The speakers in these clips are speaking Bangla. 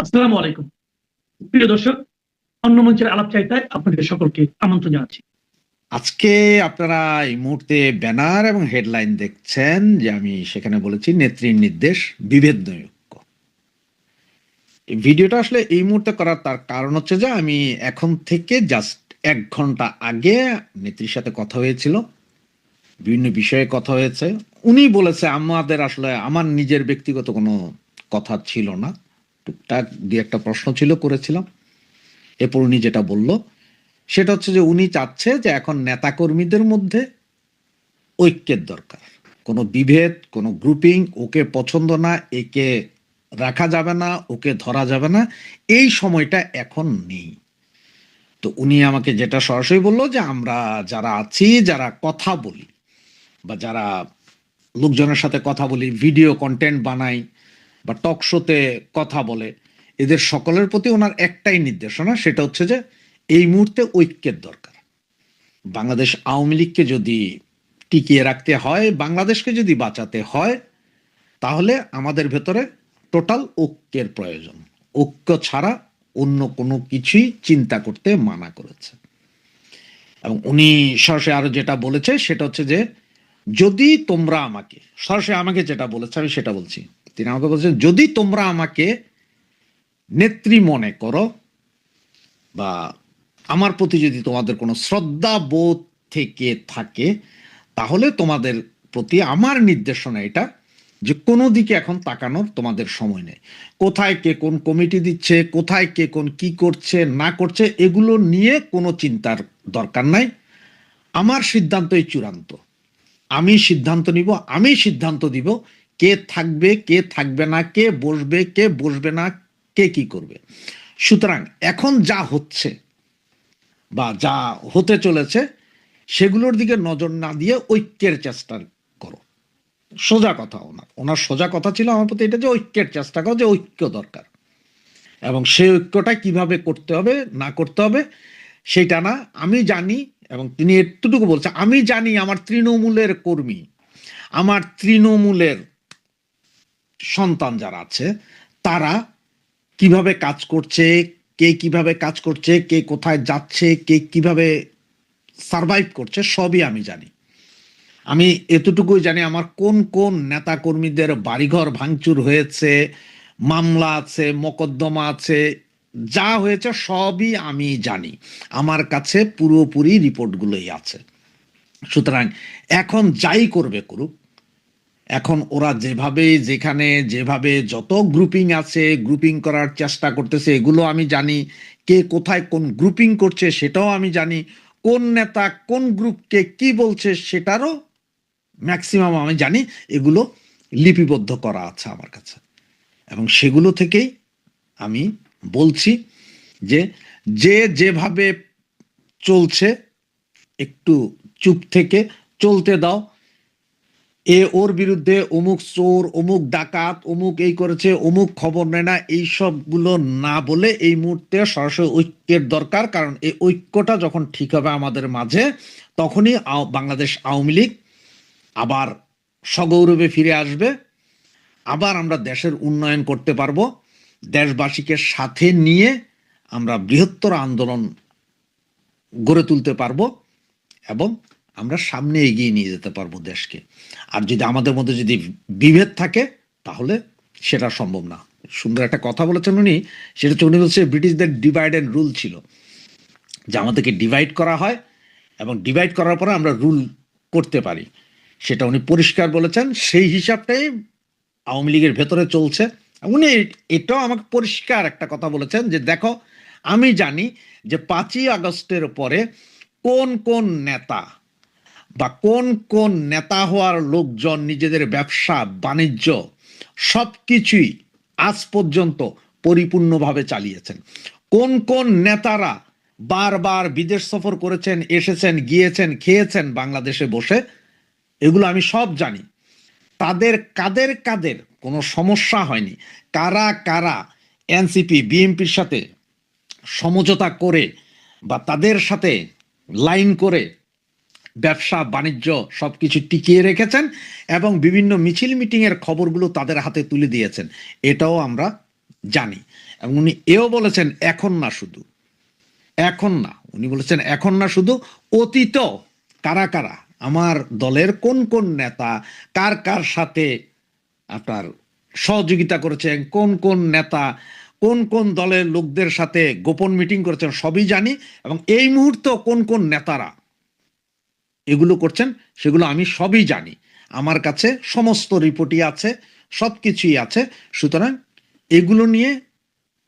আসসালামু আলাইকুম। প্রিয় দর্শক, অন্য মঞ্চের আলাপচারিতায় আপনাদের সকলকে আমন্ত্রণ জানাচ্ছি। আজকে আপনারা এই মুহূর্তে ব্যানার এবং হেডলাইন দেখছেন যে আমি সেখানে বলেছি নেত্রীর নির্দেশ বিভেদ নৈক্য। এই ভিডিওটা আসলে এই মুহূর্তে করার তার কারণ হচ্ছে যে আমি এখন থেকে জাস্ট ১ ঘন্টা আগে নেত্রীর সাথে কথা হয়েছিল। বিভিন্ন বিষয়ে কথা হয়েছে। উনি বলেছে আমাদের আসলে আমার নিজের ব্যক্তিগত কোনো কথা ছিল না। টুকটাক ২-১ টা প্রশ্ন ছিল করেছিলাম। এরপর উনি যেটা বলল সেটা হচ্ছে যে উনি চাচ্ছে যে এখন নেতাকর্মীদের মধ্যে ঐক্যের দরকার। কোনো বিভেদ, কোনো গ্রুপিং, ওকে পছন্দ না, একে রাখা যাবে না, ওকে ধরা যাবে না, এই সময়টা এখন নেই। তো উনি আমাকে যেটা সরাসরি বলল যে আমরা যারা আছি, যারা কথা বলি বা যারা লোকজনের সাথে কথা বলি, ভিডিও কন্টেন্ট বানাই বা টক শোতে কথা বলে, এদের সকলের প্রতি ওনার একটাই নির্দেশনা, সেটা হচ্ছে যে এই মুহূর্তে ঐক্যের দরকার। বাংলাদেশ আওয়ামী লীগকে যদি টিকিয়ে রাখতে হয়, বাংলাদেশকে যদি বাঁচাতে হয়, তাহলে আমাদের ভেতরে টোটাল ঐক্যের প্রয়োজন। ঐক্য ছাড়া অন্য কোনো কিছুই চিন্তা করতে মানা করেছে। এবং উনি সরাসরি আরো যেটা বলেছে সেটা হচ্ছে যে যদি তোমরা আমাকে, সরাসরি আমাকে যেটা বলেছে আমি সেটা বলছি, তিনি আমাকে বলছেন যদি তোমরা আমাকে নেত্রী মনে করো বা আমার প্রতি যদি তোমাদের কোনো শ্রদ্ধা বোধ থেকে থাকে, তাহলে তোমাদের প্রতি আমার নির্দেশনা এটা যে কোনো দিকে এখন তাকানোর তোমাদের সময় নেই। কোথায় কে কোন কমিটি দিচ্ছে, কোথায় কে কোন কি করছে না করছে, এগুলো নিয়ে কোনো চিন্তার দরকার নাই। আমার সিদ্ধান্তই চূড়ান্ত। আমি সিদ্ধান্ত নিব, আমি সিদ্ধান্ত দিব কে থাকবে কে থাকবে না, কে বসবে না, কে কি করবে। সুতরাং এখন যা হচ্ছে বা যা হতে চলেছে সেগুলোর দিকে নজর না দিয়ে ঐক্যের চেষ্টা করো। সোজা কথা ওনার সোজা কথা ছিল আমার প্রতি এটা যে ঐক্যের চেষ্টা করো, যে ঐক্য দরকার। এবং সেই ঐক্যটা কিভাবে করতে হবে না করতে হবে সেটা না, আমি জানি। এবং তিনি এতটুকু বলছে, আমি জানি আমার তৃণমূলের কর্মী, আমার তৃণমূলের সন্তান যারা আছে তারা কিভাবে কাজ করছে, কে কিভাবে কাজ করছে, কে কোথায় যাচ্ছে, কে কিভাবে সারভাইভ করছে, সবই আমি জানি। আমি এতটুকুই জানি আমার কোন কোন নেতা কর্মীদের বাড়িঘর ভাঙচুর হয়েছে, মামলা আছে, মোকদ্দমা আছে, যা হয়েছে সবই আমি জানি। আমার কাছে পুরোপুরি রিপোর্টগুলোই আছে। সুতরাং এখন যাই করবে করুক, এখন ওরা যেভাবে যেখানে যেভাবে যত গ্রুপিং আছে, গ্রুপিং করার চেষ্টা করতেছে, এগুলো আমি জানি। কে কোথায় কোন গ্রুপিং করছে সেটাও আমি জানি। কোন নেতা কোন গ্রুপকে কি বলছে সেটারও ম্যাক্সিমাম আমি জানি। এগুলো লিপিবদ্ধ করা আছে আমার কাছে, এবং সেগুলো থেকেই আমি বলছি যে যে যেভাবে চলছে একটু চুপ থেকে চলতে দাও। ওর বিরুদ্ধে অমুক চোর, অমুক ডাকাত, অমুক এই করেছে, অমুক খবর নেয় না, এই সবগুলো না বলে এই মুহূর্তে সরাসরি ঐক্যের দরকার। কারণ এই ঐক্যটা যখন ঠিক হবে আমাদের মাঝে, তখনই বাংলাদেশ আওয়ামী লীগ আবার সগৌরবে ফিরে আসবে। আবার আমরা দেশের উন্নয়ন করতে পারবো। দেশবাসীকে সাথে নিয়ে আমরা বৃহত্তর আন্দোলন গড়ে তুলতে পারবো এবং আমরা সামনে এগিয়ে নিয়ে যেতে পারবো দেশকে। আর যদি আমাদের মধ্যে যদি বিভেদ থাকে তাহলে সেটা সম্ভব না। সুন্দর একটা কথা বলেছেন উনি, সেটা হচ্ছে উনি বলছে ব্রিটিশদের ডিভাইড অ্যান্ড রুল ছিল, যে আমাদেরকে ডিভাইড করা হয় এবং ডিভাইড করার পরে আমরা রুল করতে পারি। সেটা উনি পরিষ্কার বলেছেন। সেই হিসাবটাই আওয়ামী লীগের ভেতরে চলছে। উনি এটাও আমাকে পরিষ্কার একটা কথা বলেছেন যে দেখো, আমি জানি যে 5ই আগস্টের পরে কোন কোন নেতা বা কোন কোন নেতা হওয়ার লোকজন নিজেদের ব্যবসা বাণিজ্য সবকিছুই আজ পর্যন্ত পরিপূর্ণভাবে চালিয়েছেন। কোন কোন নেতারা বারবার বিদেশ সফর করেছেন, এসেছেন, গিয়েছেন, খেয়েছেন বাংলাদেশে বসে, এগুলো আমি সব জানি। তাদের কাদের কাদের কোনো সমস্যা হয়নি, কারা কারা এনসিপি বিএনপির সাথে সমঝোতা করে বা তাদের সাথে লাইন করে ব্যবসা বাণিজ্য সবকিছু টিকিয়ে রেখেছেন এবং বিভিন্ন মিছিল মিটিংয়ের খবরগুলো তাদের হাতে তুলে দিয়েছেন, এটাও আমরা জানি। এবং উনি এও বলেছেন এখন না শুধু, এখন না, উনি বলেছেন এখন না শুধু, অতীত কারা কারা আমার দলের কোন কোন নেতা কার কার সাথে আপনার সহযোগিতা করেছেন, কোন কোন নেতা কোন কোন দলের লোকদের সাথে গোপন মিটিং করেছেন সবই জানি, এবং এই মুহূর্তে কোন কোন নেতারা এগুলো করছেন সেগুলো আমি সবই জানি, আমার কাছে সমস্ত রিপোর্টই আছে, সব কিছুই আছে। সুতরাং এগুলো নিয়ে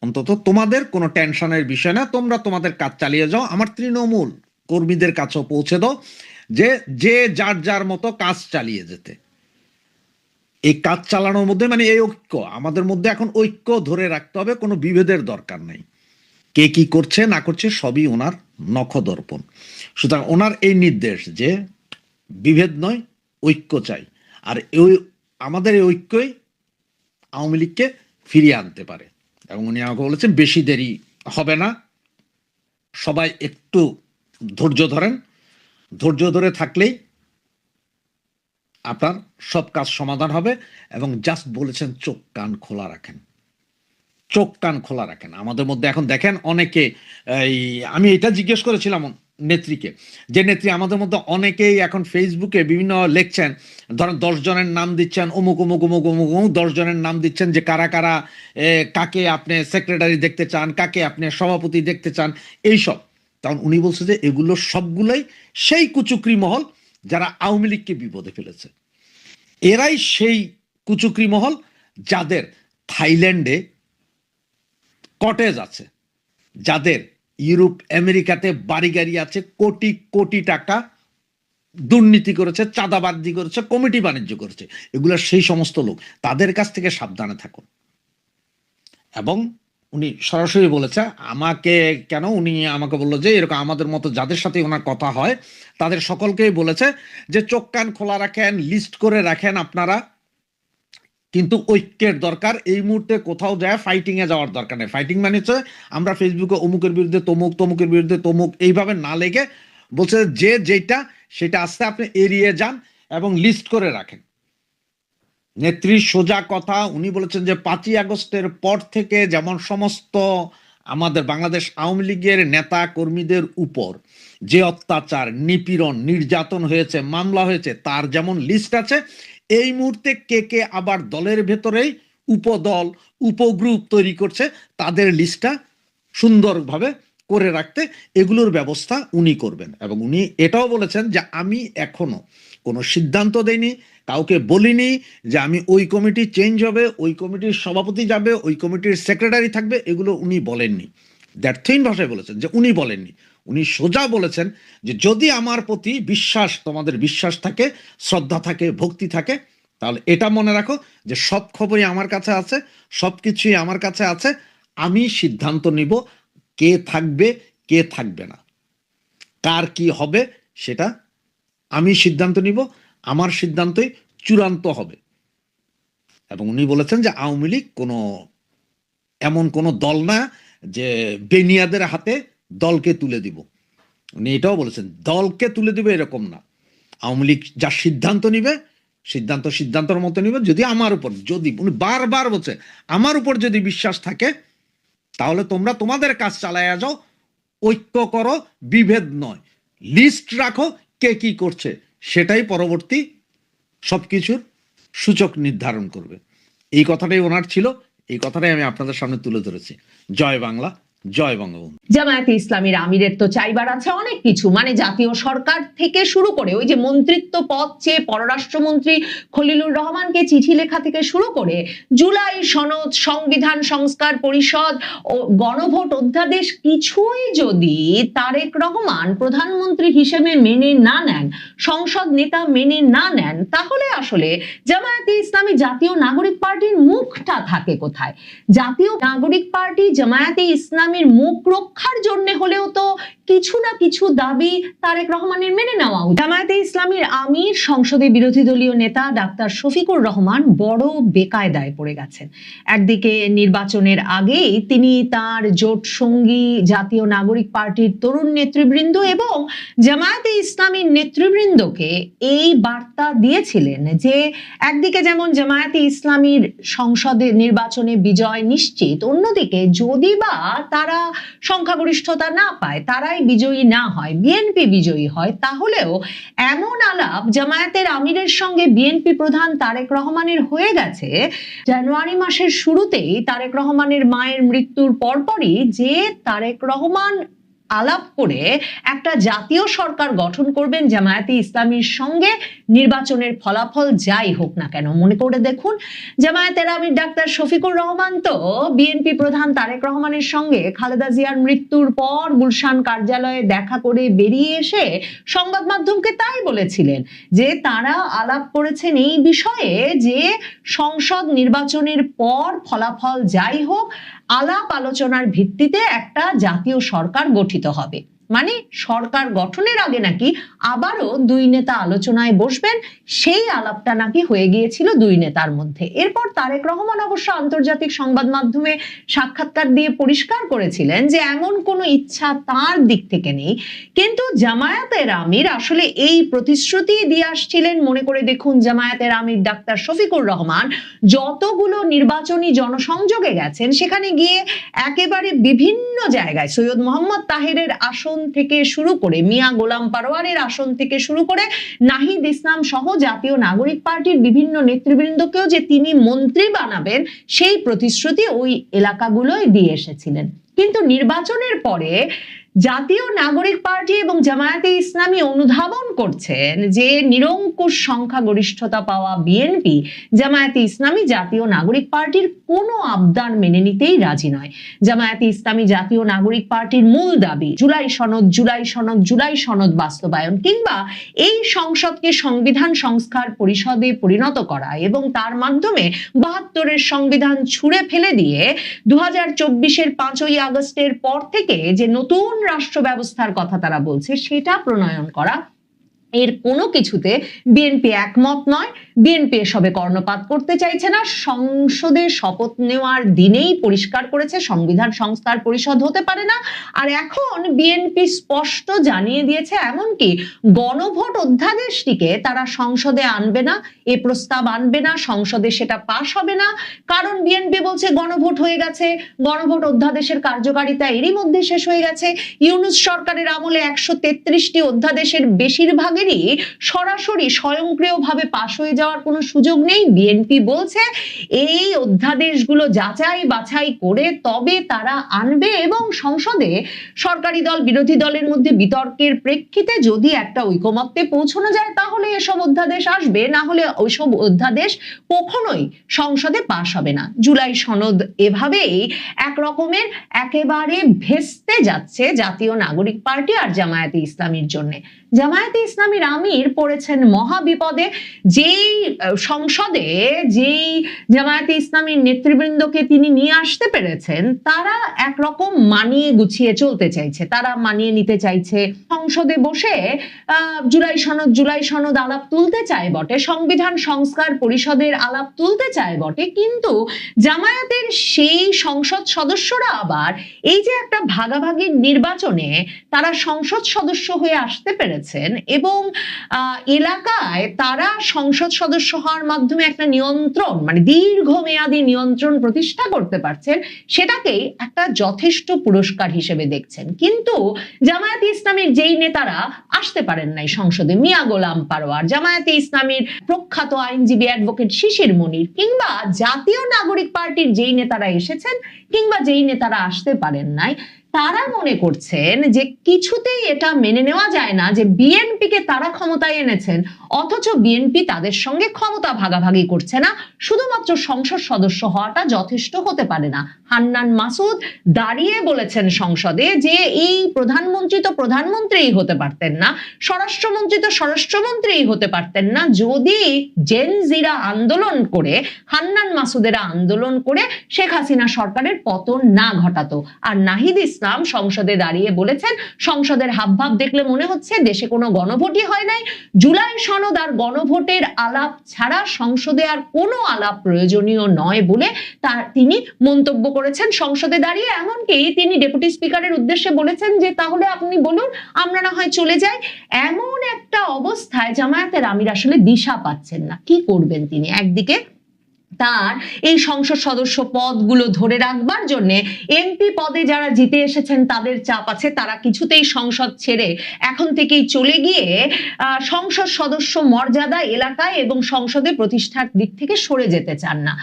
অন্তত তোমাদের কোনো টেনশনের বিষয় না, তোমরা তোমাদের কাজ চালিয়ে যাও, আমার তৃণমূল কর্মীদের কাছেও পৌঁছে দাও যে যে যার যার মতো কাজ চালিয়ে যেতে। এই কাজ চালানোর মধ্যে মানে এই ঐক্য আমাদের মধ্যে এখন ঐক্য ধরে রাখতে হবে, কোনো বিভেদের দরকার নেই। কে কি করছে না করছে সবই ওনার নখদর্পণ। সুতরাং ওনার এই নির্দেশ যে বিভেদ নয়, ঐক্য চাই, আর এই আমাদের এই ঐক্যই আওয়ামী লীগকে ফিরিয়ে আনতে পারে। এবং উনি আমাকে বলেছেন বেশি দেরি হবে না, সবাই একটু ধৈর্য ধরেন, ধৈর্য ধরে থাকলেই আপনার সব কাজ সমাধান হবে। এবং জাস্ট বলেছেন চোখ কান খোলা রাখেন, চোখ কান খোলা রাখেন। আমাদের মধ্যে এখন দেখেন অনেকে, আমি এটা জিজ্ঞেস করেছিলাম নেত্রীকে, যে নেত্রী আমাদের মধ্যে অনেকেই এখন ফেসবুকে বিভিন্ন লিখছেন, ধরেন 10 জনের নাম দিচ্ছেন, অমুক অমুক অমুক অমুক অমুক 10 জনের নাম দিচ্ছেন যে কারা কারা কাকে আপনি সেক্রেটারি দেখতে চান, কাকে আপনি সভাপতি দেখতে চান, এইসব। তখন উনি বলছে যে এগুলো সবগুলোই সেই কুচুকরি মহল যারা আওয়ামী লীগকে বিপদে ফেলেছে, এরাই সেই কুচুকরি মহল যাদের থাইল্যান্ডে কটেজ আছে, যাদের ইউরোপ আমেরিকাতে বাড়ি গাড়ি আছে, কোটি কোটি টাকা দুর্নীতি করেছে, চাঁদাবাজি করেছে, কমিটি বাণিজ্য করেছে, এগুলো সেই সমস্ত লোক, তাদের কাছ থেকে সাবধানে থাকুন। এবং উনি সরাসরি বলেছে আমাকে, কেন উনি আমাকে বললো যে এরকম আমাদের মতো যাদের সাথে ওনার কথা হয় তাদের সকলকেই বলেছে যে চোখ কান খোলা রাখেন, লিস্ট করে রাখেন আপনারা, কিন্তু ঐক্যের দরকার। এই মুহূর্তে কোথাও যায় ফাইটিং এ যাওয়ার দরকার নেই। ফাইটিং মানে হচ্ছে আমরা ফেসবুকে অমুকের বিরুদ্ধে তমুক, তমুকের বিরুদ্ধে তমুক, এইভাবে না লেগে বলছে যে যেটা সেটা আস্তে আপনি এড়িয়ে যান এবং লিস্ট করে রাখেন। নেত্রীর সোজা কথা, উনি বলেছেন যে 5ই আগস্টের পর থেকে যেমন সমস্ত আমাদের বাংলাদেশ আওয়ামী লীগের নেতা কর্মীদের উপর যে অত্যাচার, নিপীড়ন, নির্যাতন হয়েছে, মামলা হয়েছে, তার যেমন লিস্ট আছে, এই মুহূর্তে কে কে আবার দলের ভেতরেই উপদল উপগ্রুপ তৈরি করছে তাদের লিস্টটা সুন্দরভাবে করে রাখতে এগুলোর ব্যবস্থা উনি করবেন। এবং উনি এটাও বলেছেন যে আমি এখনো কোনো সিদ্ধান্ত দেইনি, কাউকে বলিনি যে আমি ওই কমিটি চেঞ্জ হবে, ওই কমিটির সভাপতি যাবে, ওই কমিটির সেক্রেটারি থাকবে, এগুলো উনি বলেননি। দ্যাটথিন ভাষায় বলেছেন যে উনি বলেননি। উনি সোজা বলেছেন যে যদি আমার প্রতি বিশ্বাস, তোমাদের বিশ্বাস থাকে, শ্রদ্ধা থাকে, ভক্তি থাকে, তাহলে এটা মনে রাখো যে সব খবরই আমার কাছে আছে, সব কিছুই আমার কাছে আছে, আমি সিদ্ধান্ত নিব কে থাকবে কে থাকবে না, কার কি হবে সেটা আমি সিদ্ধান্ত নিব, আমার সিদ্ধান্তই চূড়ান্ত হবে। এবং উনি বলেছেন যে আওয়ামী লীগ কোনো এমন কোনো দল না যে বেনিয়াদের হাতে দলকে তুলে দিব। উনি এটাও বলেছেন দলকে তুলে দিবে এরকম না, আওয়ামী লীগ যা সিদ্ধান্ত নিবে সিদ্ধান্তের মতো নিবে। যদি আমার উপর, যদি উনি বারবার বলছে আমার উপর যদি বিশ্বাস থাকে তাহলে তোমরা তোমাদের কাজ চালাইয়া যাও, ঐক্য করো, বিভেদ নয়, লিস্ট রাখো কে কি করছে, সেটাই পরবর্তী সবকিছুর সূচক নির্ধারণ করবে। এই কথাটাই ওনার ছিল, এই কথাটাই আমি আপনাদের সামনে তুলে ধরেছি। জয় বাংলা, জয় বঙ্গবন্ধু। জামায়াতে ইসলামীর আমিরের তো চাইবার আছে অনেক কিছু, মানে জাতীয় সরকার থেকে শুরু করে ওই যে মন্ত্রিত্ব পদ চেয়ে পররাষ্ট্রমন্ত্রী খলিলুর রহমানকে চিঠি লেখা থেকে শুরু করে জুলাই সনদ, সংবিধান সংস্কার পরিষদ ও গণভোট অধ্যাদেশ কিছুই যদি তারেক রহমান প্রধানমন্ত্রী হিসেবে মেনে না নেন, সংসদ নেতা মেনে না নেন, তাহলে আসলে জামায়াতে ইসলামী জাতীয় নাগরিক পার্টির মুখটা থাকে কোথায়? জাতীয় নাগরিক পার্টি জামায়াতে ইসলামীর মুখ রক্ষার জন্য হলেও তো কিছু না কিছু দাবি তারেক রহমানের মেনে নেওয়া উচিত। জামায়াতে ইসলামীর আমির সংসদে বিরোধী দলীয় নেতা ডাক্তার শফিকুর রহমান বড় বেকায়দায় পড়ে গেছেন। একদিকে নির্বাচনের আগেই তিনি তার জোট সঙ্গী জাতীয় নাগরিক পার্টির তরুণ নেতৃবৃন্দ এবং জামায়াতে ইসলামীর নেতৃবৃন্দকে এই বার্তা দিয়েছিলেন যে একদিকে যেমন জামায়াতে ইসলামীর সংসদে নির্বাচনে বিজয় নিশ্চিত, অন্যদিকে যদি বা তারা সংখ্যাগরিষ্ঠতা না পায়, তারাই বিজয়ী না হয়, বিএনপি বিজয়ী হয়, তাহলেও এমন আলাপ জামায়াতের আমিরের সঙ্গে বিএনপি প্রধান তারেক রহমানের হয়ে গেছে জানুয়ারি মাসের শুরুতেই তারেক রহমানের মায়ের মৃত্যুর পরপরই, যে তারেক রহমান আলাপ করে একটা জাতীয় সরকার গঠন করবেন জামায়াতে ইসলামীর সঙ্গে, নির্বাচনের ফলাফল যাই হোক না কেন। মনে করে দেখুন, জামায়াতের আমির ডাক্তার শফিকুর রহমান তো বিএনপি প্রধান তারেক রহমানের সঙ্গে খালেদা জিয়ার মৃত্যুর পর গুলশান কার্যালয়ে দেখা করে বেরিয়ে এসে সংবাদ মাধ্যমকে তাই বলেছিলেন যে তারা আলাপ করেছেন এই বিষয়ে যে সংসদ নির্বাচনের পর ফলাফল যাই হোক, আলাপ আলোচনার ভিত্তিতে একটা জাতীয় সরকার গঠিত হবে। মানে সরকার গঠনের আগে নাকি আবারও দুই নেতা আলোচনায় বসবেন, সেই আলাপটা নাকি হয়ে গিয়েছিল দুই নেতার মধ্যে। এরপর তারেক রহমান অবশ্য আন্তর্জাতিক সংবাদ মাধ্যমে সাক্ষাৎকার দিয়ে পরিষ্কার করেছিলেন যে এমন কোনো ইচ্ছা তার দিক থেকে নেই, কিন্তু জামায়াতের আমির আসলে এই প্রতিশ্রুতি দিয়ে আসছিলেন। মনে করে দেখুন, জামায়াতের আমির ডাক্তার শফিকুর রহমান যতগুলো নির্বাচনী জনসংযোগে গেছেন, সেখানে গিয়ে একেবারে বিভিন্ন জায়গায় সৈয়দ মোহাম্মদ তাহেরের আসন থেকে শুরু করে মিয়া গোলাম পারোয়ারের আসন থেকে শুরু করে নাহিদ ইসলাম সহ জাতীয় নাগরিক পার্টির বিভিন্ন নেতৃবৃন্দকেও যে তিনি মন্ত্রী বানাবেন, সেই প্রতিশ্রুতি ওই এলাকাগুলোয় দিয়ে এসেছিলেন। কিন্তু নির্বাচনের পরে জাতীয় নাগরিক পার্টি এবং জামায়াতে ইসলামী অনুধাবন করছেন যে নিরঙ্কুশ সংখ্যাগরিষ্ঠতা পাওয়া বিএনপি জামায়াতে ইসলামী জাতীয় নাগরিক পার্টির কোনো আবদার মেনে নিতেই রাজি নয়। জামায়াতে ইসলামী জাতীয় নাগরিক পার্টির মূল দাবি জুলাই সনদ, জুলাই সনদ, জুলাই সনদ বাস্তবায়ন, কিংবা এই সংসদকে সংবিধান সংস্কার পরিষদে পরিণত করা এবং তার মাধ্যমে ৭২-এর সংবিধান ছুঁড়ে ফেলে দিয়ে ২০২৪-এর ৫ই আগস্টের পর থেকে যে নতুন রাষ্ট্র ব্যবস্থার কথা তারা বলছে সেটা প্রণয়ন করা। এর কোনো কিছুতে বিএনপি একমত নয়। বিএনপি এসবে কর্ণপাত করতে চাইছে না। সংসদে শপথ নেওয়ার দিনেই পরিষ্কার করেছে সংবিধান সংস্কার পরিষদ হতে পারে না। আর এখন বিএনপি স্পষ্ট জানিয়ে দিয়েছে, এমনকি গণভোট অধ্যাদেশটিকে তারা সংসদে আনবে না, এ প্রস্তাব আনবে না, সংসদে সেটা পাশ হবে না। কারণ বিএনপি বলছে গণভোট হয়ে গেছে, গণভোট অধ্যাদেশের কার্যকারিতা এরই মধ্যে শেষ হয়ে গেছে। ইউনূস সরকারের আমলে ১৩৩টি অধ্যাদেশের বেশিরভাগ সরাসরি স্বয়ংক্রিয়ভাবে পাশ হয়ে যাওয়ার কোনো সুযোগ নেই। বিএনপি বলছে এই অধ্যাদেশগুলো যাচাই বাছাই করে তবে তারা আনবে এবং সংসদে সরকারি দল বিরোধী দলের মধ্যে বিতর্কের প্রেক্ষিতে যদি একটা ঐকমত্যে পৌঁছানো যায় তাহলে এসব অধ্যাদেশ আসবে, না হলে ওইসব অধ্যাদেশ কখনোই সংসদে পাশ হবে না। জুলাই সনদ এভাবেই এক রকমের একেবারে ভেস্তে যাচ্ছে জাতীয় নাগরিক পার্টি আর জামায়াতে ইসলামীর জন্য। জামায়াতে ইসলামীর আমির পড়েছেন মহা বিপদে। যেই সংসদে যেই জামায়াতে ইসলামীর নেতৃবৃন্দকে তিনি নিয়ে আসতে পেরেছেন, তারা একরকম মানিয়ে গুছিয়ে চলতে চাইছে, তারা মানিয়ে নিতে চাইছে। সংসদে বসে জুলাই সনদ আলাপ তুলতে চায় বটে, সংবিধান সংস্কার পরিষদের আলাপ তুলতে চায় বটে, কিন্তু জামায়াতের সেই সংসদ সদস্যরা আবার এই যে একটা ভাগাভাগির নির্বাচনে তারা সংসদ সদস্য হয়ে আসতে পেরেছেন এবং এলাকায় তারা সংসদ সদস্য হওয়ার মাধ্যমে একটা নিয়ন্ত্রণ, মানে দীর্ঘমেয়াদী নিয়ন্ত্রণ প্রতিষ্ঠা করতে পারছেন, সেটাকেই একটা যথেষ্ট পুরস্কার হিসেবে দেখছেন। কিন্তু জামায়াতে ইসলামীর যেই নেতারা আসতে পারেন নাই সংসদে, মিয়া গোলাম পারোয়ার, জামায়াতে ইসলামীর প্রখ্যাত আইনজীবী অ্যাডভোকেট শিশির মনির, কিংবা জাতীয় নাগরিক পার্টির যেই নেতারা এসেছেন কিংবা যেই নেতারা আসতে পারেন নাই, তারা মনে করছেন যে কিছুতেই এটা মেনে নেওয়া যায় না যে বিএনপিকে তারা ক্ষমতায় এনেছেন অথচ বিএনপি তাদের সঙ্গে ক্ষমতা ভাগাভাগি করছে না। শুধুমাত্র সংসদ সদস্য হওয়াটা যথেষ্ট হতে পারে না। হান্নান মাসুদ দাঁড়িয়ে বলেছেন সংসদে যে এই প্রধানমন্ত্রী তো প্রধানমন্ত্রীই হতে পারতেন না, স্বরাষ্ট্রমন্ত্রী তো স্বরাষ্ট্রমন্ত্রীই হতে পারতেন না যদি জেনজিরা আন্দোলন করে, হান্নান মাসুদেরা আন্দোলন করে শেখ হাসিনা সরকারের পতন না ঘটাতো। আর নাহিদ ইসলাম সংসদে দাঁড়িয়ে বলেছেন, সংসদের হাবভাব দেখলে মনে হচ্ছে দেশে কোনো গণভোটই হয় নাই। জুলাই সনদ আর গণভোটের আলাপ ছাড়া সংসদে আর কোনো আলাপ প্রয়োজনীয় নয় বলে তিনি মন্তব্য করেছেন সংসদে দাঁড়িয়ে। এমনকি তিনি ডেপুটি স্পিকারের উদ্দেশ্যে বলেছেন যে তাহলে আপনি বলুন, আমরা না হয় চলে যাই। এমন একটা অবস্থায় জামায়াতের আমির আসলে দিশা পাচ্ছেন না, কি করবেন তিনি। একদিকে তার এই সংসদ সদস্য পদগুলো ধরে রাখবার জন্য এমপি পদে যারা জিতে এসেছেন তাদের চাপ আছে, তারা কিছুতেই সংসদ ছেড়ে এখন থেকেই চলে গিয়ে সংসদ সদস্য মর্যাদা এলাকায় এবং সংসদে প্রতিষ্ঠার দিক থেকে সরে যেতে চান না।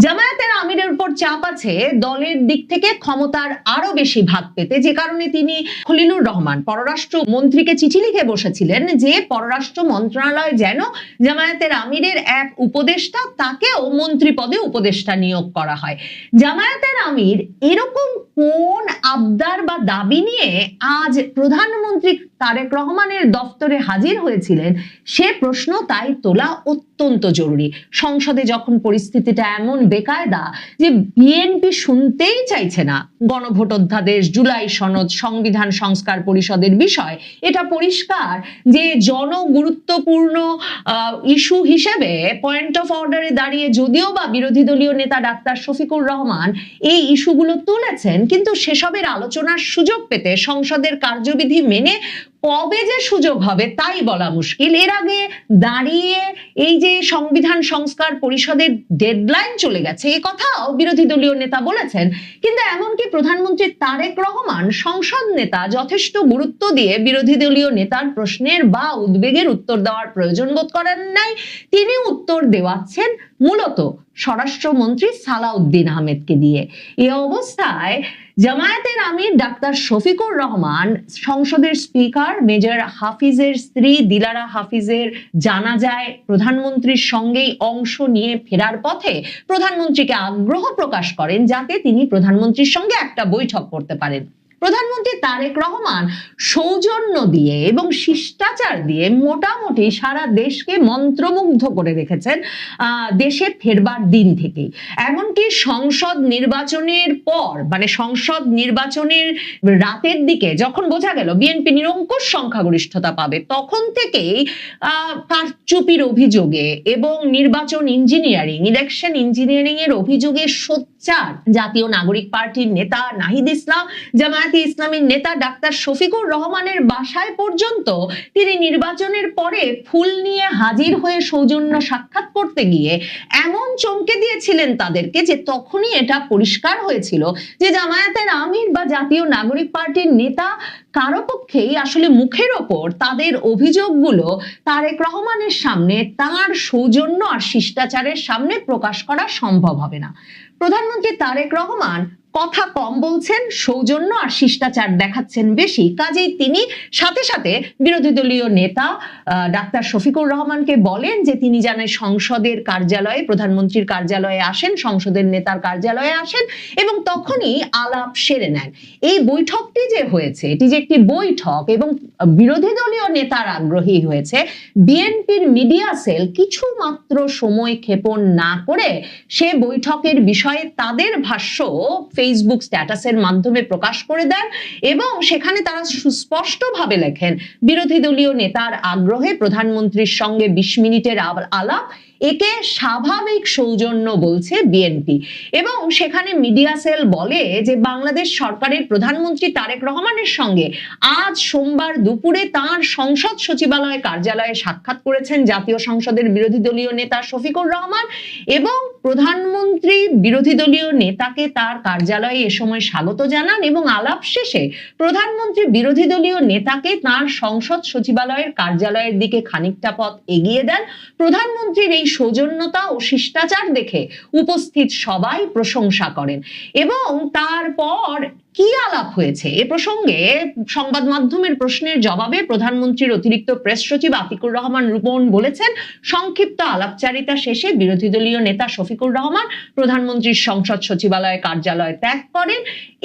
জামায়াতের আমিরের উপর চাপ আছে দলের দিক থেকে ক্ষমতার আরো বেশি ভাগ পেতে, যে কারণে তিনি খলিলুর রহমান পররাষ্ট্র মন্ত্রীকে চিঠি লিখে বসেছিলেন যে পররাষ্ট্র মন্ত্রণালয় যেন জামায়াতের আমিরের এক উপদেষ্টা, তাকেও মন্ত্রী পদে উপদেষ্টা নিয়োগ করা হয়। জামায়াতের আমির এরকম কোন আবদার বা দাবি নিয়ে আজ প্রধানমন্ত্রী তারেক রহমানের দফতরে হাজির হয়েছিলেন, সে প্রশ্ন তাই তোলা অত্যন্ত জরুরি। সংসদে যখন পরিস্থিতিটা এমন বেকায়দা যে বিএনপি শুনতেই চাইছে না গণভোট অধ্যাদেশ, জুলাই সনদ, সংবিধান সংস্কার পরিষদের বিষয়, এটা পরিষ্কার যে জনগুরুত্বপূর্ণ ইস্যু হিসেবে পয়েন্ট অফ অর্ডারে দাঁড়িয়ে যদিও বা বিরোধী দলীয় নেতা ডাক্তার শফিকুর রহমান এই ইস্যুগুলো তুলেছেন, কিন্তু সেসবের আলোচনার সুযোগ পেতে সংসদের কার্যবিধি মেনে কবে যে সুযোগ হবে তাই বলা মুশকিল। এর আগে দাঁড়িয়ে এই যে সংবিধান সংস্কার পরিষদের ডেডলাইন চলে গেছে, এই কথাও বিরোধী দলীয় নেতা বলেছেন। কিন্তু এমনকি প্রধানমন্ত্রী তারেক রহমান সংসদ নেতা যথেষ্ট গুরুত্ব দিয়ে বিরোধী দলীয় নেতার প্রশ্নের বা উদ্বেগের উত্তর দেওয়ার প্রয়োজন বোধ করেন নাই। তিনি উত্তর দেওয়াচ্ছেন মূলত স্বরাষ্ট্রমন্ত্রী সালাউদ্দিন আহমেদকে দিয়ে। এই অবস্থায় জামায়াতের আমির ডাক্তার শফিকুর রহমান সংসদের স্পিকার মেজর হাফিজের স্ত্রী দিলারা হাফিজের জানাজায় প্রধানমন্ত্রীর সঙ্গেই অংশ নিয়ে ফেরার পথে প্রধানমন্ত্রীকে আগ্রহ প্রকাশ করেন যাতে তিনি প্রধানমন্ত্রীর সঙ্গে একটা বৈঠক করতে পারেন। প্রধানমন্ত্রী তারেক রহমান সৌজন্য দিয়ে এবং শিষ্টাচার দিয়ে মোটামুটি সারা দেশকে মন্ত্রমুগ্ধ করে রেখেছেন দেশে ফেরবার দিন থেকেই। এমনকি সংসদ নির্বাচনের পর, মানে সংসদ নির্বাচনের রাতের দিকে যখন বোঝা গেল বিএনপি নিরঙ্কুশ সংখ্যাগরিষ্ঠতা পাবে, তখন থেকেই কারচুপির অভিযোগে এবং নির্বাচন ইঞ্জিনিয়ারিং, ইলেকশন ইঞ্জিনিয়ারিং এর অভিযোগে সোচ্চার জাতীয় নাগরিক পার্টির নেতা নাহিদ ইসলাম, জামায়াতে ইসলামীর নেতা ডাক্তার শফিকুর রহমানের বাসায় পর্যন্ত তিনি নির্বাচনের পরে ফুল নিয়ে হাজির হয়ে সৌজন্য সাক্ষাৎ করতে গিয়ে এমন চমকে দিয়েছিলেন তাদেরকে যে তখনই এটা পরিষ্কার হয়েছিল যে জামায়াতের আমির বা জাতীয় নাগরিক পার্টির নেতা কারো পক্ষেই আসলে মুখের ওপর তাদের অভিযোগগুলো তারেক রহমানের সামনে তার সৌজন্য আর শিষ্টাচারের সামনে প্রকাশ করা সম্ভব হবে না। প্রধানমন্ত্রী তারেক রহমান কথা কম বলছেন, সৌজন্য আর শিষ্টাচার দেখাচ্ছেন বেশি, কাজেই তিনি সাথে সাথে বিরোধী দলীয় নেতা ডাক্তার শফিকুর রহমানকে বলেন যে তিনি যেন সংসদের কার্যালয়ে, প্রধানমন্ত্রীর কার্যালয়ে আসেন, সংসদের নেতার কার্যালয়ে আসেন এবং তখনই আলাপ সেরে নেন। এই বৈঠকটি যে হয়েছে, এটি যে একটি বৈঠক এবং বিরোধী দলীয় নেতার আগ্রহী হয়েছে, বিএনপির মিডিয়া সেল কিছু মাত্র সময় ক্ষেপণ না করে সে বৈঠকের বিষয়ে তাদের ভাষ্য ফেসবুক স্ট্যাটাসের মাধ্যমে প্রকাশ করে দেন এবং সেখানে তারা সুস্পষ্টভাবে লেখেন বিরোধী দলীয় নেতার আগ্রহে প্রধানমন্ত্রীর সঙ্গে 20 মিনিটের আলাপ, একে স্বাভাবিক সৌজন্য বলছে বিএনপি। এবং সেখানে মিডিয়া সেল বলে যে বাংলাদেশ সরকারের প্রধানমন্ত্রী তারেক রহমানের সঙ্গে আজ সোমবার দুপুরে তার সংসদ সচিবালয় কার্যালয়ে সাক্ষাৎ করেছেন জাতীয় সংসদের বিরোধী দলীয় নেতা শফিকুর রহমান এবং প্রধানমন্ত্রী বিরোধী দলীয় নেতাকে তার কার্যালয়ে এ সময় স্বাগত জানান এবং আলাপ শেষে প্রধানমন্ত্রী বিরোধী দলীয় নেতাকে তার সংসদ সচিবালয়ের কার্যালয়ের দিকে খানিকটা পথ এগিয়ে দেন। প্রধানমন্ত্রীর এই সৌজন্যতা ও শিষ্টাচার দেখে উপস্থিত সবাই প্রশংসা করেন এবং তারপর কি আলাপ হয়েছে এ প্রসঙ্গে সংবাদ মাধ্যমের প্রশ্নের জবাবে প্রধানমন্ত্রীর অতিরিক্ত প্রেস সচিব আতিকুর রহমান রূপন বলেছেন, সংক্ষিপ্ত আলাপচারিতা শেষে বিরোধী দলীয় নেতা শফিকুর রহমান প্রধানমন্ত্রীর সংসদ সচিবালয় কার্যালয় ত্যাগ করেন।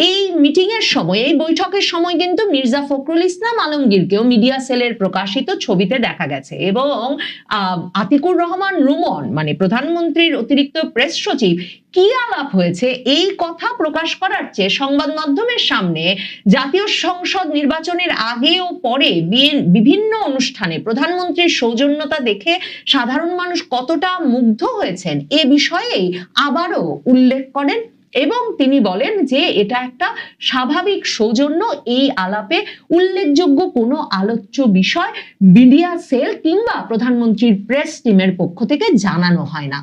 এই মিটিং এর সময়, এই বৈঠকের সময় কিন্তু মির্জা ফখরুল ইসলাম আলমগীরকেও মিডিয়া সেলের প্রকাশিত ছবিতে দেখা গেছে এবং আতিকুর রহমান রুমন মানে প্রধানমন্ত্রীর অতিরিক্ত প্রেস সচিব কি আলাপ হয়েছে এই কথা প্রকাশ করার চেয়ে সংবাদ মাধ্যমের সামনে জাতীয় সংসদ নির্বাচনের আগে ও পরে বিভিন্ন অনুষ্ঠানে প্রধানমন্ত্রীর সৌজন্যতা দেখে সাধারণ মানুষ কতটা মুগ্ধ হয়েছেন এ বিষয়েই আবারও উল্লেখ করেন এবং তিনি বলেন যে এটা একটা স্বাভাবিক সৌজন্য। এই আলাপে উল্লেখযোগ্য কোনো আলোচ্য বিষয় মিডিয়া সেল কিংবা প্রধানমন্ত্রীর প্রেস টিমের পক্ষ থেকে জানানো হয় না।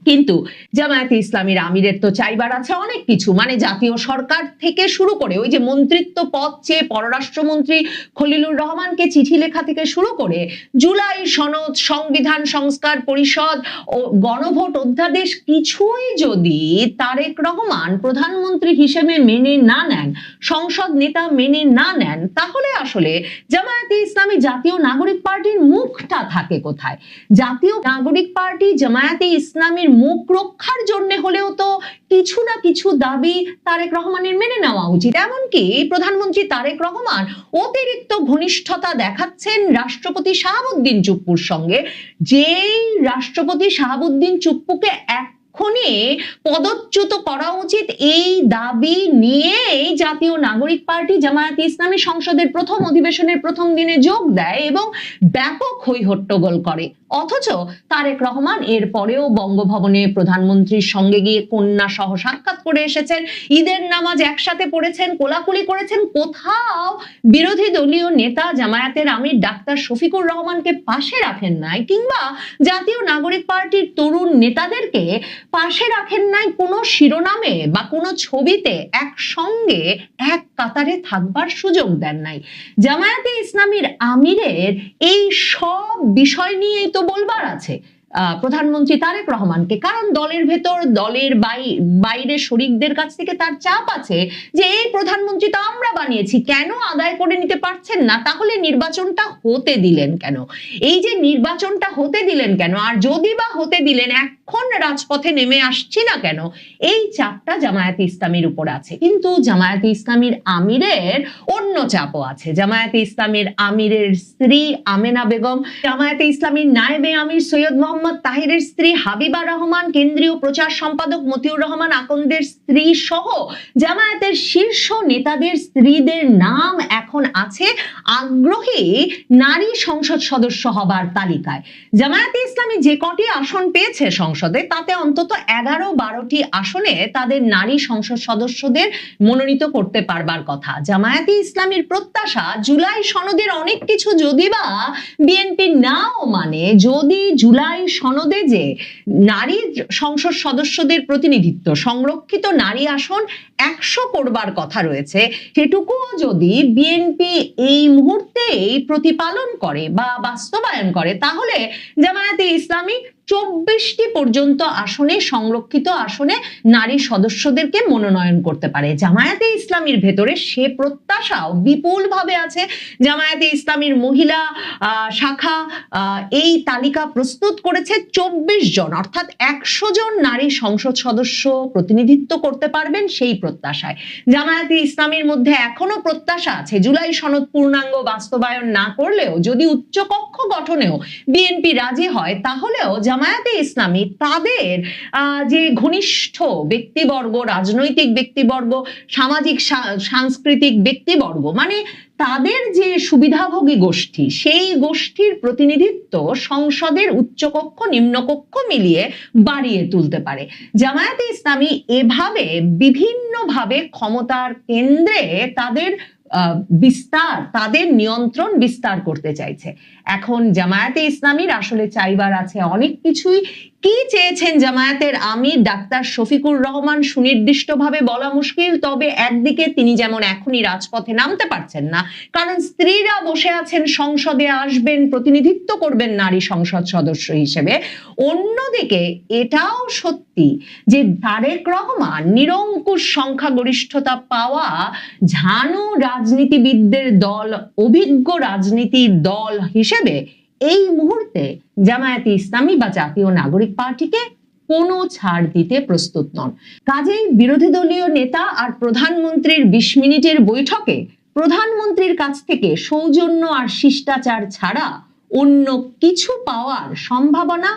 কিন্তু জামায়াতে ইসলামীর আমিরের তো চাইবার আছে অনেক কিছু, মানে জাতীয় সরকার থেকে শুরু করে ওই যে মন্ত্রিত্ব পদ চেয়ে পররাষ্ট্রমন্ত্রী খলিলুর রহমানকে চিঠি লেখা থেকে শুরু করে জুলাই সনদ, সংবিধান সংস্কার পরিষদ ও গণভোট অধ্যাদেশ কিছুই যদি তারেক রহমান প্রধানমন্ত্রী হিসেবে মেনে না নেন, সংসদ নেতা মেনে না নেন, তাহলে আসলে জামায়াতে ইসলামী জাতীয় নাগরিক পার্টির মুখটা থাকে কোথায়? জাতীয় নাগরিক পার্টি জামায়াতে ইসলামীর মুখ রক্ষার জন্য হলেও তো কিছু না কিছু দাবি তারেক রহমানের মেনে নেওয়া উচিত। এমনকি প্রধানমন্ত্রী তারেক রহমান অতিরিক্ত ঘনিষ্ঠতা দেখাচ্ছেন রাষ্ট্রপতি শাহাবুদ্দিন চুপ্পুর সঙ্গে, যেই রাষ্ট্রপতি শাহাবুদ্দিন চুপ্পুকে এক্ষুনি পদচ্যুত করা উচিত এই দাবি নিয়েই জাতীয় নাগরিক পার্টি জামায়াতে ইসলামী সংসদের প্রথম অধিবেশনের প্রথম দিনে যোগ দেয় এবং ব্যাপক হইহট্টগোল করে। অথচ তারেক রহমান এর পরেও বঙ্গভবনে প্রধানমন্ত্রীর সঙ্গে গিয়ে কন্যা সহ সাক্ষাৎ করে এসেছেন, ঈদের নামাজ একসাথে পড়েছেন, কোলাকুলি করেছেন। কোথাও বিরোধী দলীয় নেতা জামায়াতের আমির ডাক্তার শফিকুর রহমানকে পাশে রাখেন নাই, কিংবা জাতীয় নাগরিক পার্টির তরুণ নেতাদেরকে পাশে রাখেন নাই কোনো শিরোনামে বা কোনো ছবিতে একসঙ্গে এক কাতারে থাকবার সুযোগ দেন নাই। জামায়াতে ইসলামীর আমিরের এই সব বিষয় নিয়েই তো বলবার আছে প্রধানমন্ত্রী তারেক রহমানকে, কারণ দলের ভেতর, দলের বাইরে শরিকদের কাছ থেকে তার চাপ আছে যে এই প্রধানমন্ত্রী তো আমরা বানিয়েছি, কেন আদায় করে নিতে পারছেন না, তাহলে নির্বাচনটা হতে দিলেন কেন? এই যে নির্বাচনটা হতে দিলেন কেন, আর যদি বা হতে দিলেন এখন রাজপথে নেমে আসছি না কেন, এই চাপটা জামায়াতে ইসলামীর উপর আছে। কিন্তু জামায়াতে ইসলামীর আমিরের অন্য চাপও আছে। জামায়াতে ইসলামীর আমিরের স্ত্রী আমেনা বেগম, জামায়াতে ইসলামীর নায়েবে আমির সৈয়দ মোহাম্মদ তাহিরের স্ত্রী হাবিবা রহমান, কেন্দ্রীয় প্রচার সম্পাদক মতিউর রহমান আকন্দের স্ত্রী সহ জামায়াতের শীর্ষ নেতাদের স্ত্রীদের নাম এখন আছে আগ্রহী নারী সংসদ সদস্য হবার তালিকায়। জামায়াতে ইসলামী যে কটি আসন পেয়েছে সংসদে, তাতে অন্তত 11-12টি আসনে তাদের নারী সংসদ সদস্যদের মনোনীত করতে পারবার কথা। জামায়াতে ইসলামীর প্রত্যাশা জুলাই সনদের অনেক কিছু যদি বা বিএনপি নাও মানে, যদি জুলাই সনদে যে নারী সংসদ সদস্যদের প্রতিনিধিত্ব, সংরক্ষিত নারী আসন 100 করবার কথা রয়েছে, সেটুকুও যদি বিএনপি এই মুহূর্তেই প্রতিপালন করে বা বাস্তবায়ন করে, তাহলে জামায়াতে ইসলামী 24টি পর্যন্ত আসনে, সংরক্ষিত আসনে নারী সদস্যদেরকে মনোনয়ন করতে পারে। জামায়াতে ইসলামীর ভেতরে সে প্রত্যাশাও বিপুল ভাবে আছে। জামায়াতে ইসলামীর মহিলা শাখা এই তালিকা প্রস্তুত করেছে 24 জন, অর্থাৎ 100 জন নারী সংসদ সদস্য প্রতিনিধিত্ব করতে পারবেন সেই প্রত্যাশায়। জামায়াতে ইসলামীর মধ্যে এখনো প্রত্যাশা আছে জুলাই সনদ পূর্ণাঙ্গ বাস্তবায়ন না করলেও যদি উচ্চকক্ষ গঠনেও বিএনপি রাজি হয়, তাহলেও জামায়াতে ইসলামী তাদের যে ঘনিষ্ঠ ব্যক্তিবর্গ, রাজনৈতিক ব্যক্তিবর্গ, সামাজিক সাংস্কৃতিক ব্যক্তিবর্গ, মানে তাদের যে সুবিধাভোগী গোষ্ঠী, সেই গোষ্ঠীর প্রতিনিধিত্ব সংসদের উচ্চকক্ষ নিম্নকক্ষ মিলিয়ে বাড়িয়ে তুলতে পারে। জামায়াতে ইসলামী এভাবে বিভিন্নভাবে ক্ষমতার কেন্দ্রে তাদের বিস্তার, তাদের নিয়ন্ত্রণ বিস্তার করতে চাইছে। এখন জামায়াতে ইসলামীর আসলে চাইবার আছে অনেক কিছুই। কি চেয়েছেন জামায়াতের আমির ডাক্তার শফিকুর রহমান সুনির্দিষ্টভাবে বলা মুশকিল, তবে একদিকে তিনি যেমন এখনই রাজপথে নামতে পারছেন না, কারণ স্ত্রীরা বসে আছেন সংসদে, আসবেন, প্রতিনিধিত্ব করবেন নারী সংসদ সদস্য হিসেবে। অন্যদিকে এটাও সত্যি যে তারেক রহমান নিরঙ্কুশ সংখ্যাগরিষ্ঠতা পাওয়া ঝানু রাজনীতিবিদদের দল, অভিজ্ঞ রাজনীতির দল হিসেবে এই মুহূর্তে জামায়াতে ইসলামী বা জাতীয় নাগরিক পার্টিকে কোনো ছাড় দিতে প্রস্তুত নন। কাজেই বিরোধী দলীয় নেতা আর প্রধানমন্ত্রীর 20 মিনিটের বৈঠকে প্রধানমন্ত্রীর কাছ থেকে সৌজন্য আর শিষ্টাচার ছাড়া অন্য কিছু পাওয়ার সম্ভাবনা